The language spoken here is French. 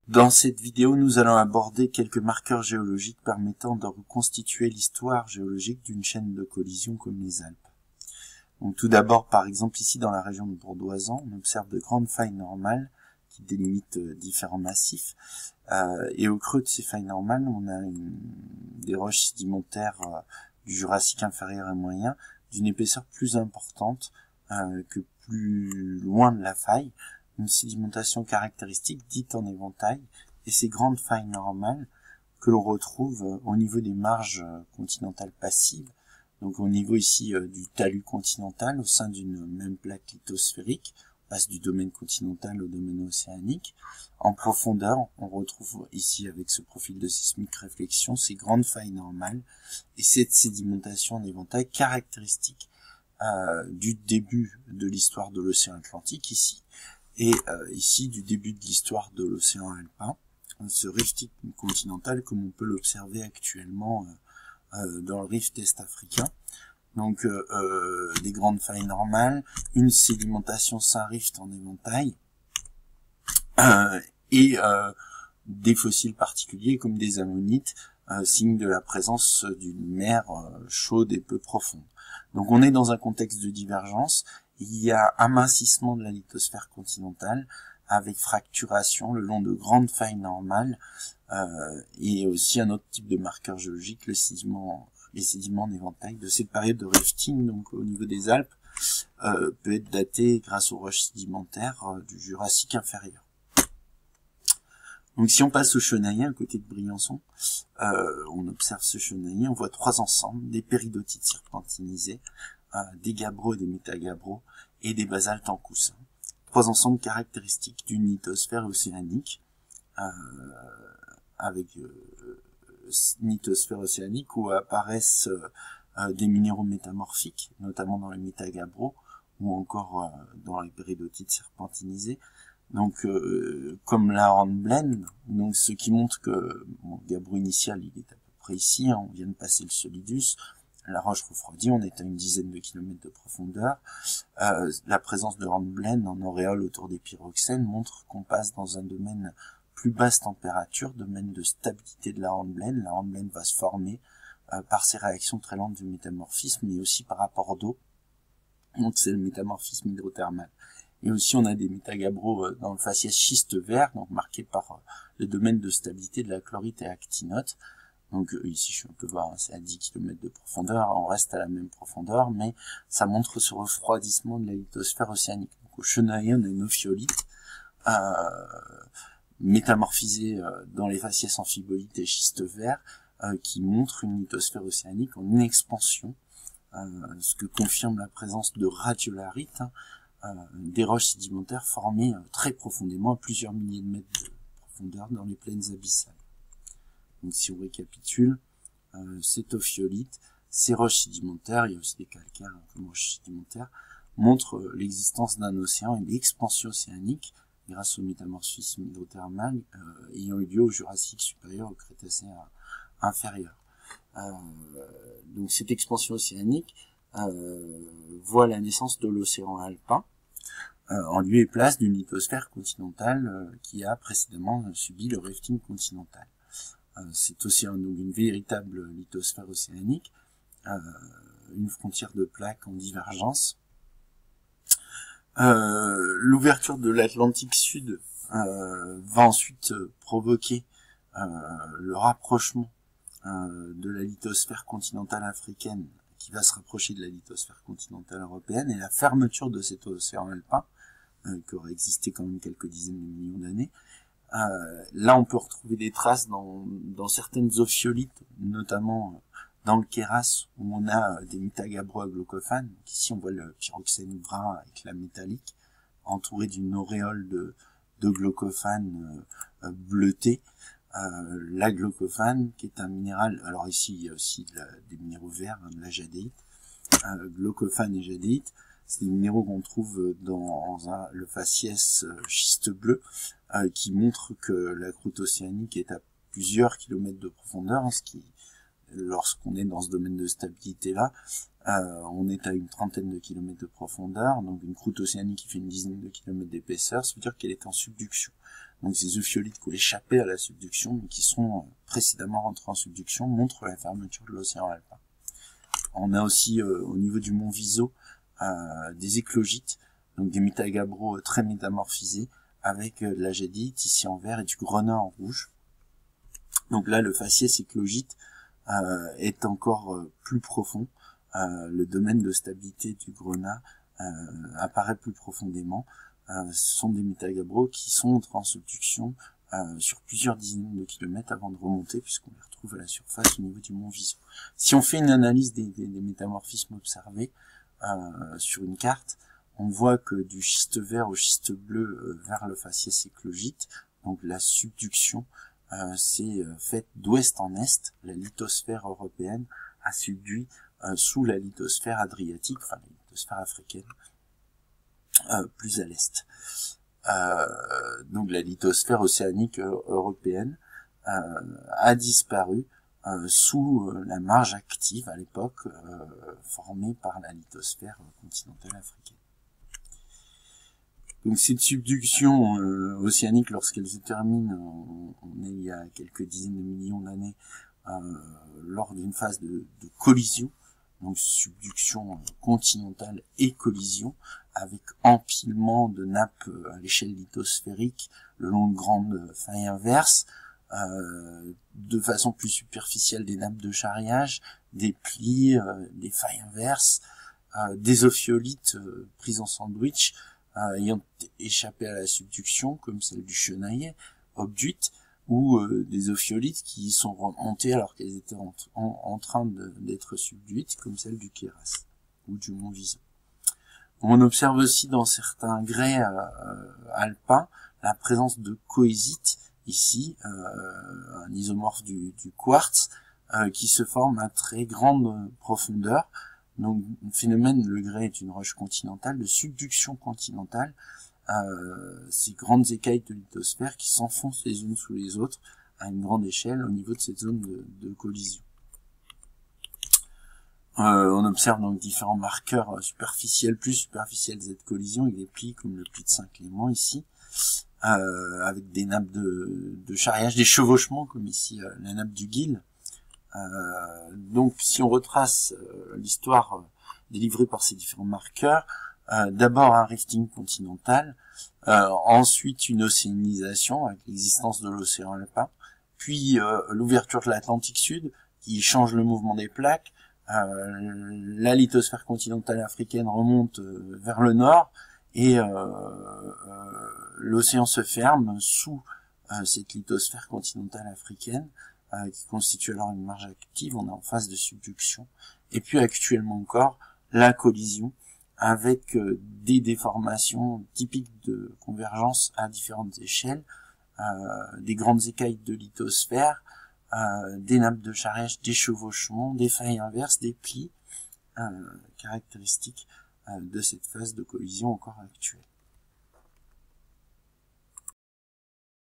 Dans cette vidéo, nous allons aborder quelques marqueurs géologiques permettant de reconstituer l'histoire géologique d'une chaîne de collision comme les Alpes. Donc, tout d'abord, par exemple, ici dans la région de Bourdoisan, on observe de grandes failles normales qui délimitent différents massifs. Et au creux de ces failles normales, on a des roches sédimentaires du Jurassique inférieur et moyen d'une épaisseur plus importante que plus loin de la faille, une sédimentation caractéristique dite en éventail, et ces grandes failles normales que l'on retrouve au niveau des marges continentales passives, donc au niveau ici du talus continental au sein d'une même plaque lithosphérique, on passe du domaine continental au domaine océanique. En profondeur, on retrouve ici avec ce profil de sismique réflexion ces grandes failles normales et cette sédimentation en éventail caractéristique du début de l'histoire de l'océan Atlantique ici, et ici du début de l'histoire de l'océan alpin, ce rift continental comme on peut l'observer actuellement dans le rift est-africain. Donc des grandes failles normales, une sédimentation Saint-Rift en éventail, et des fossiles particuliers comme des ammonites, signe de la présence d'une mer chaude et peu profonde. Donc on est dans un contexte de divergence. Il y a amincissement de la lithosphère continentale avec fracturation le long de grandes failles normales et aussi un autre type de marqueur géologique, les sédiments en éventail de cette période de rifting, donc au niveau des Alpes, peut être daté grâce aux roches sédimentaires du Jurassique inférieur. Donc si on passe au Chenaillé à côté de Briançon, on observe ce Chenaillé, on voit trois ensembles, des péridotites serpentinisés, des gabbros et des métagabbros, et des basaltes en coussin. Trois ensembles caractéristiques d'une lithosphère océanique, avec lithosphère océanique où apparaissent des minéraux métamorphiques, notamment dans les métagabbros, ou encore dans les péridotites serpentinisés. Donc, comme la hornblende, donc ce qui montre que le gabbro initial, il est à peu près ici, hein, on vient de passer le solidus, la roche refroidie, on est à une dizaine de kilomètres de profondeur. La présence de hornblende en auréole autour des pyroxènes montre qu'on passe dans un domaine plus basse température, domaine de stabilité de la hornblende. La hornblende va se former par ses réactions très lentes du métamorphisme, mais aussi par rapport d'eau. Donc c'est le métamorphisme hydrothermal. Et aussi on a des métagabbros dans le faciès schiste vert, donc marqué par le domaine de stabilité de la chlorite et actinote. Donc ici je suis un peu bas, hein, c'est à 10 km de profondeur, on reste à la même profondeur, mais ça montre ce refroidissement de la lithosphère océanique. Donc au Chenaillé, on a une ophiolite métamorphisée dans les faciès amphibolites et schiste vert, qui montre une lithosphère océanique en expansion, ce que confirme la présence de radiolarites, des roches sédimentaires formées très profondément, à plusieurs milliers de mètres de profondeur dans les plaines abyssales. Donc si on récapitule, cette ophiolite, ces roches sédimentaires, il y a aussi des calcaires comme roches sédimentaires, montrent l'existence d'un océan et l'expansion océanique grâce au métamorphisme hydrothermal ayant eu lieu au Jurassique supérieur, au Crétacé inférieur. Donc cette expansion océanique voit la naissance de l'océan alpin en lieu et place d'une lithosphère continentale qui a précédemment subi le rifting continental. C'est aussi une véritable lithosphère océanique, une frontière de plaques en divergence. L'ouverture de l'Atlantique Sud va ensuite provoquer le rapprochement de la lithosphère continentale africaine qui va se rapprocher de la lithosphère continentale européenne et la fermeture de cet océan alpin qui aurait existé quand même quelques dizaines de millions d'années. Là on peut retrouver des traces dans certaines ophiolites, notamment dans le Kéras où on a des métagabbros aglocophanes. Ici on voit le pyroxène brun avec la métallique entouré d'une auréole de glaucophane bleuté. L'aglaucophane qui est un minéral, alors ici il y a aussi des minéraux verts, de la jadéite, glaucophane et jadéite, c'est des minéraux qu'on trouve dans le faciès schiste bleu, qui montre que la croûte océanique est à plusieurs kilomètres de profondeur, ce qui, lorsqu'on est dans ce domaine de stabilité là, on est à une trentaine de kilomètres de profondeur, donc une croûte océanique qui fait une dizaine de kilomètres d'épaisseur, ça veut dire qu'elle est en subduction. donc ces ophiolites qui ont échappé à la subduction, mais qui sont précédemment rentrés en subduction, montrent la fermeture de l'océan alpin. On a aussi au niveau du mont Viso des éclogites, donc des métagabbros très métamorphisés, avec de la jadite ici en vert et du grenat en rouge. Donc là, le faciès éclogite est encore plus profond. Le domaine de stabilité du grenat apparaît plus profondément. Ce sont des métagabbros qui sont entrés en subduction sur plusieurs dizaines de kilomètres avant de remonter, puisqu'on les retrouve à la surface au niveau du mont Viso. Si on fait une analyse des métamorphismes observés sur une carte, on voit que du schiste vert au schiste bleu vers le faciès éclogite, donc la subduction s'est faite d'ouest en est. La lithosphère européenne a subduit sous la lithosphère adriatique, enfin la lithosphère africaine, plus à l'est. Donc la lithosphère océanique européenne a disparu sous la marge active à l'époque formée par la lithosphère continentale africaine. Donc cette subduction océanique, lorsqu'elle se termine, on est il y a quelques dizaines de millions d'années, lors d'une phase de collision, donc subduction continentale et collision, avec empilement de nappes à l'échelle lithosphérique le long de grandes failles inverses, de façon plus superficielle des nappes de charriage, des plis, des failles inverses, des ophiolites prises en sandwich, ayant échappé à la subduction, comme celle du Chenaillet, obduite, ou des ophiolites qui sont remontées alors qu'elles étaient en train d'être subduites, comme celle du Kéras ou du mont Viso. On observe aussi dans certains grès alpins la présence de coésite, ici, un isomorphe du quartz, qui se forme à très grande profondeur. Donc, le phénomène, le grès est une roche continentale, de subduction continentale, ces grandes écailles de lithosphère qui s'enfoncent les unes sous les autres à une grande échelle au niveau de cette zone de collision. On observe donc différents marqueurs superficiels, plus superficiels de cette collision, avec des plis comme le pli de Saint-Clément ici, avec des nappes de charriage, des chevauchements comme ici la nappe du Guil. Donc si on retrace l'histoire délivrée par ces différents marqueurs, d'abord un rifting continental, ensuite une océanisation avec l'existence de l'océan alpin, puis l'ouverture de l'Atlantique Sud qui change le mouvement des plaques, la lithosphère continentale africaine remonte vers le nord et l'océan se ferme sous cette lithosphère continentale africaine qui constitue alors une marge active. On est en phase de subduction. Et puis actuellement encore, la collision avec des déformations typiques de convergence à différentes échelles, des grandes écailles de lithosphère, des nappes de charriage, des chevauchements, des failles inverses, des plis, caractéristiques de cette phase de collision encore actuelle.